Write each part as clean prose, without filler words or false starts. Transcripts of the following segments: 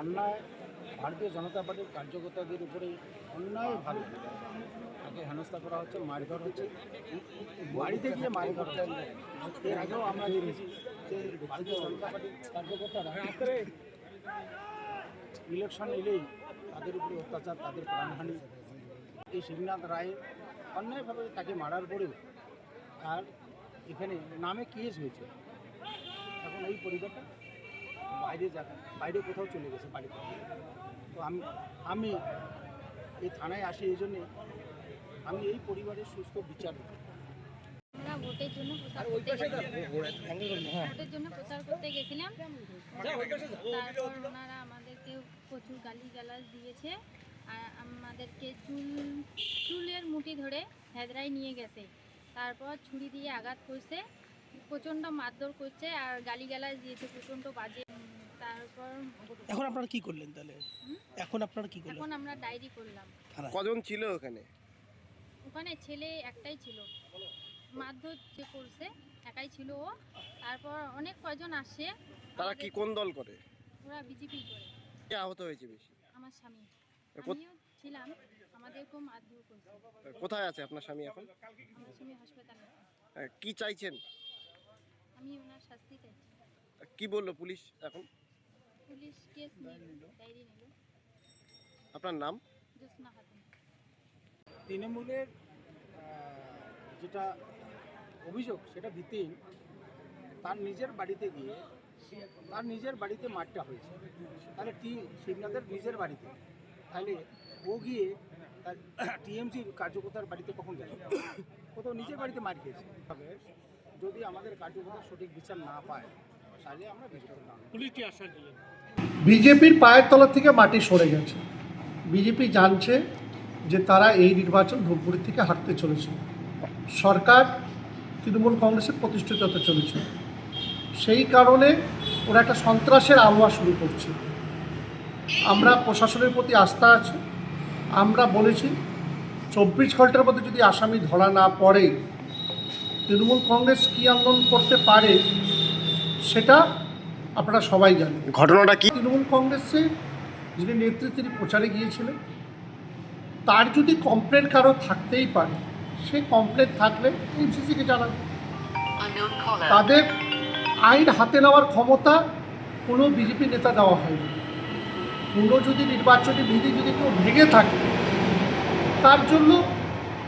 অন্যায় ভারতীয় জনতা পার্টির কার্যকর্তাদের উপরে অন্যায়ভাবে তাকে হেনস্থা করা হচ্ছে, মারধর হচ্ছে, বাড়িতে গিয়ে মারধর হচ্ছে। এর আগেও আমরা দেখেছি যে ভারতীয় জনতা পার্টির কার্যকর্তারা ইলেকশন এলেই তাদের উপরে অত্যাচার, তাদের প্রাণহানি। এই শিবনাথ রায় অন্যায়ভাবে তাকে মারার পরেও আর এখানে নামে কেস হয়েছে। এখন এই পরিবারটা বাইরে কোথাও চলে গেছে বাড়িতে। তো আমি এই থানায় আসি এই জন্যে আমি এই পরিবারের সুস্থ বিচার দিই। আমরা ভোটের জন্য প্রচার করতে গেছিলাম। তারপর ওনারা আমাদেরকে প্রচুর গালিগালাজ দিয়েছে আর আমাদেরকে চুলের মুঠি ধরে হেদরায় নিয়ে গেছে। তারপর ছুরি দিয়ে আঘাত করছে, প্রচণ্ড মারধর করছে আর গালিগালাজ দিয়েছে প্রচণ্ড বাজে। তারপর এখন আপনারা কি করলেন তাহলে? এখন আমরা ডায়েরি করলাম। কজন ছিল ওখানে? ওখানে ছেলে একটাই ছিল, মারধর যে করছে একাই ছিল ও। তারপর অনেক কয়জন আসে। তারা কি কোন দল করে? ওরা বিজেপি করে। কে আহত হয়েছে বেশি? আমার স্বামী, আমিও ছিলাম, আমাদেরকেও মারধর করছে। কোথায় আছে আপনার স্বামী এখন? আমার স্বামী হাসপাতালে আছে। কি চাইছেন? আমি ওনার শাস্তি চাইছি। কি বললো পুলিশ এখন? পুলিশ কেস নিল, ডায়েরি নিল। আপনার নাম? জ্যোৎস্না খাতুন। তৃণমূলের যেটা অভিযোগ সেটা ভিত্তিহীন। তার নিজের বাড়িতে গিয়ে তার নিজের বাড়িতে মারটা হয়েছে। তাহলে শিবনাথের নিজের বাড়িতে, তাহলে ও গিয়ে তার টিএমসির কার্যকর্তার বাড়িতে কখন যায়? কোথাও নিজের বাড়িতে মার খেয়েছে। তবে যদি আমাদের কার্যকর্তার সঠিক বিচার না পায় তাহলে আমরা বিচার না। পুলিশ কি আশ্বাস দিলেন? বিজেপির পায়ের তলা থেকে মাটি সরে গেছে। বিজেপি জানছে যে তারা এই নির্বাচন ধূপগুড়ি থেকে হারতে চলেছে। সরকার তৃণমূল কংগ্রেসের প্রতিষ্ঠিত হতে চলেছে। সেই কারণে ওরা একটা সন্ত্রাসের আবহাওয়া শুরু করছে। আমরা প্রশাসনের প্রতি আস্থা আছে। আমরা বলেছি 24 ঘন্টার মধ্যে যদি আসামি ধরা না পড়ে তৃণমূল কংগ্রেস কী আন্দোলন করতে পারে সেটা আপনারা সবাই জানেন। ঘটনাটা কি? তৃণমূল কংগ্রেসে যিনি নেত্রী তিনি প্রচারে গিয়েছিলেন, তার যদি কমপ্লেন কারো থাকতেই পারে, সেই কমপ্লেন থাকলে এমসিসিকে জানাবে। তাদের আইন হাতে নেওয়ার ক্ষমতা কোনো বিজেপি নেতা দেওয়া হয়নি। কোনো যদি নির্বাচনী বিধি যদি কেউ ভেঙে থাকে তার জন্য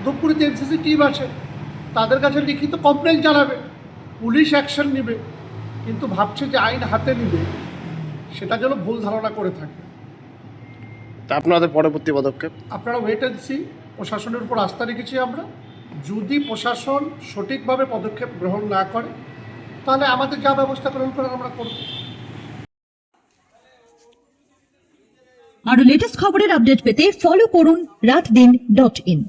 ধূপগুড়িতে এমসিসি টিম আছে, তাদের কাছে লিখিত কমপ্লেন জানাবে, পুলিশ অ্যাকশন নেবে। কিন্তু ভাবছে যে আইন হাতে নেবে, সেটা যেন ভুল ধারণা করে থাকে। তা আপনাদের পরবর্তী পদক্ষেপ? আপনারা ওয়েট অ্যান্ড সি। প্রশাসনের উপর আস্থা রেখেছি আমরা। যদি প্রশাসন সঠিকভাবে পদক্ষেপ গ্রহণ না করে তাহলে আমাদের যা ব্যবস্থা গ্রহণ করার আমরা করব। আরো লেটেস্ট খবরের আপডেট পেতে ফলো করুন রাতদিন.in।